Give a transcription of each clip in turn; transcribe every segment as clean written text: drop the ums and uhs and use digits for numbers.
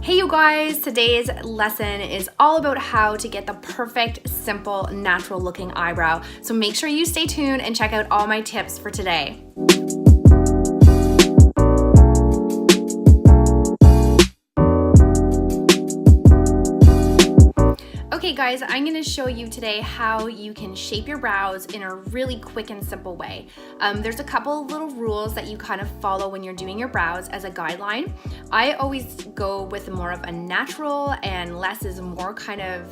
Hey you guys, today's lesson is all about how to get the perfect, simple, natural looking eyebrow. So make sure you stay tuned and check out all my tips for today. Okay guys, I'm going to show you today how you can shape your brows in a really quick and simple way. There's a couple of little rules that you kind of follow when you're doing your brows as a guideline. I always go with more of a natural and less is more kind of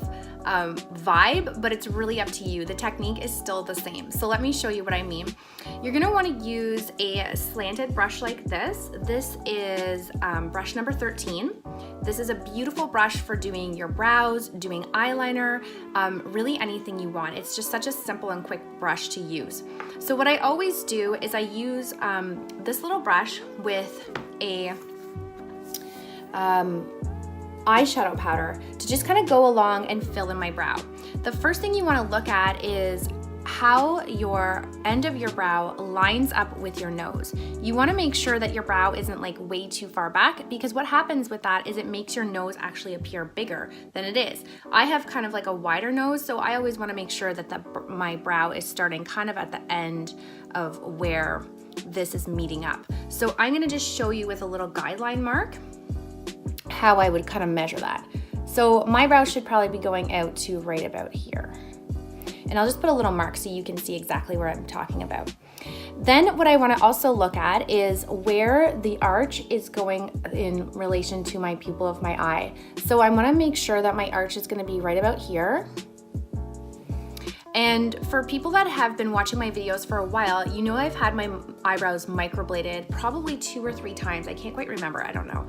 vibe, but it's really up to you. The technique is still the same. So let me show you what I mean. You're going to want to use a slanted brush like this. This is brush number 13. This is a beautiful brush for doing your brows, doing eyeliner, really anything you want. It's just such a simple and quick brush to use. So what I always do is I use this little brush with a eyeshadow powder to just kind of go along and fill in my brow. The first thing you want to look at is how your end of your brow lines up with your nose. You want to make sure that your brow isn't like way too far back, because what happens with that is it makes your nose actually appear bigger than it is. I have kind of like a wider nose, so I always want to make sure that my brow is starting kind of at the end of where this is meeting up. So I'm going to just show you with a little guideline mark how I would kind of measure that. So my brow should probably be going out to right about here. And I'll just put a little mark so you can see exactly where I'm talking about. Then what I want to also look at is where the arch is going in relation to my pupil of my eye. So I want to make sure that my arch is going to be right about here. And for people that have been watching my videos for a while, you know I've had my eyebrows microbladed probably 2 or 3 times. I can't quite remember, I don't know.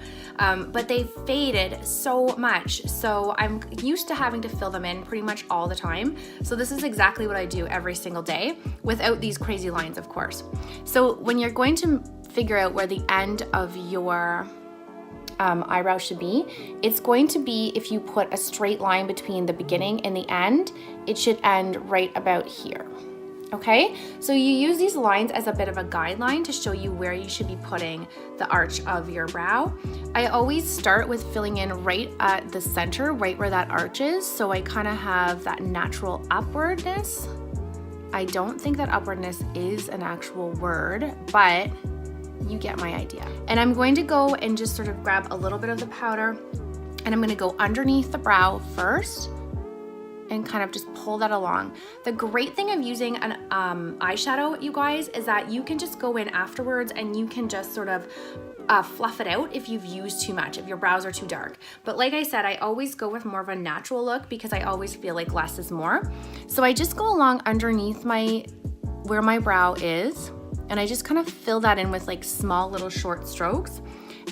But they faded so much. So I'm used to having to fill them in pretty much all the time. So this is exactly what I do every single day without these crazy lines, of course. So when you're going to figure out where the end of your eyebrow should be, it's going to be, if you put a straight line between the beginning and the end, it should end right about here. Okay, so you use these lines as a bit of a guideline to show you where you should be putting the arch of your brow. I always start with filling in right at the center, right where that arch is, so I kind of have that natural upwardness. I don't think that upwardness is an actual word, but you get my idea. And I'm going to go and just sort of grab a little bit of the powder, and I'm going to go underneath the brow first and kind of just pull that along. The great thing of using an eyeshadow, you guys, is that you can just go in afterwards and you can just sort of fluff it out if you've used too much, if your brows are too dark. But like I said, I always go with more of a natural look because I always feel like less is more. So I just go along underneath where my brow is, and I just kind of fill that in with like small little short strokes.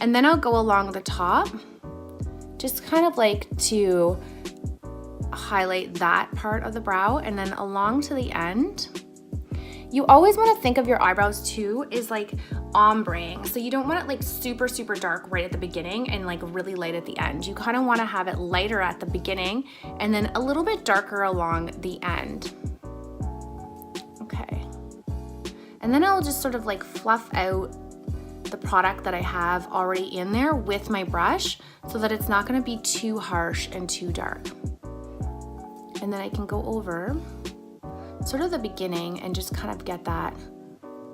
And then I'll go along the top, just kind of like to highlight that part of the brow, and then along to the end. You always want to think of your eyebrows too is like ombreing. So you don't want it like super, super dark right at the beginning and like really light at the end. You kind of want to have it lighter at the beginning and then a little bit darker along the end. Okay. And then I'll just sort of like fluff out the product that I have already in there with my brush so that it's not going to be too harsh and too dark. And then I can go over sort of the beginning and just kind of get that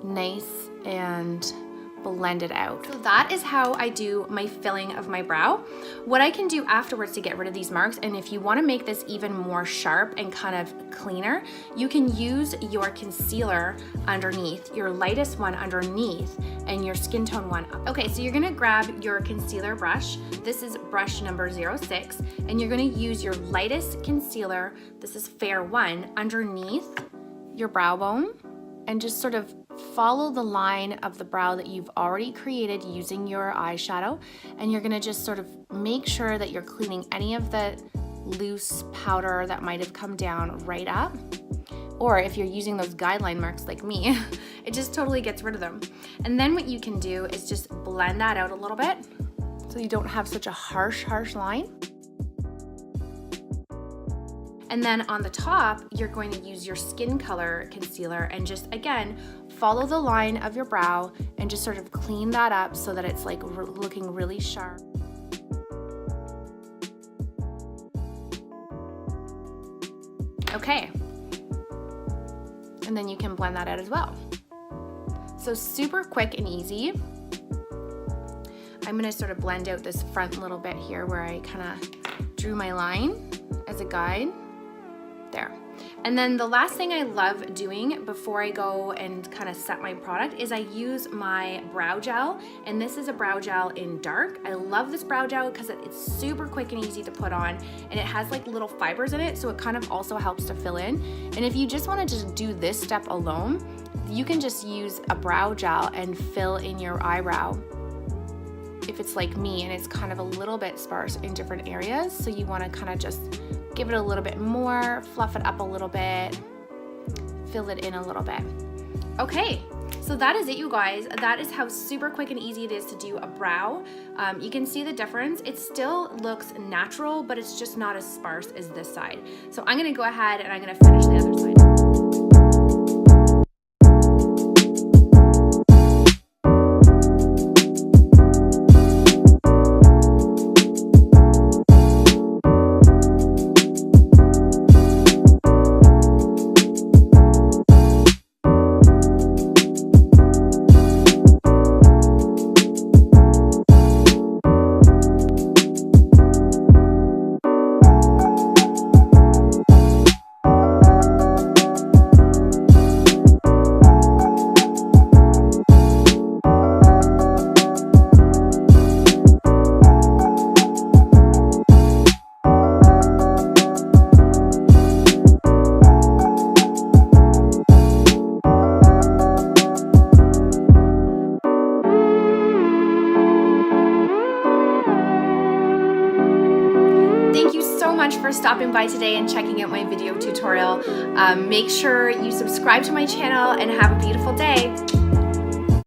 nice and blend it out. So that is how I do my filling of my brow. What I can do afterwards to get rid of these marks, and if you want to make this even more sharp and kind of cleaner, you can use your concealer underneath, your lightest one underneath, and your skin tone one up. Okay, so you're gonna grab your concealer brush. This is brush number 06, and you're gonna use your lightest concealer, this is Fair 1, underneath your brow bone, and just sort of follow the line of the brow that you've already created using your eyeshadow, and you're gonna just sort of make sure that you're cleaning any of the loose powder that might have come down right up. Or if you're using those guideline marks like me, it just totally gets rid of them. And then what you can do is just blend that out a little bit so you don't have such a harsh line. And then on the top, you're going to use your skin color concealer and just, again, follow the line of your brow and just sort of clean that up so that it's like looking really sharp. Okay. And then you can blend that out as well. So super quick and easy. I'm gonna sort of blend out this front little bit here where I kind of drew my line as a guide. There. And then the last thing I love doing before I go and kind of set my product is I use my brow gel, and this is a brow gel in dark. I love this brow gel because it's super quick and easy to put on, and it has like little fibers in it, so it kind of also helps to fill in. And if you just want to just do this step alone, you can just use a brow gel and fill in your eyebrow if it's like me and it's kind of a little bit sparse in different areas. So you want to kind of just give it a little bit more, fluff it up a little bit, fill it in a little bit. Okay, so that is it, you guys. That is how super quick and easy it is to do a brow. You can see the difference. It still looks natural, but it's just not as sparse as this side. So I'm gonna go ahead and I'm gonna finish the other side. For stopping by today and checking out my video tutorial. Make sure you subscribe to my channel and have a beautiful day.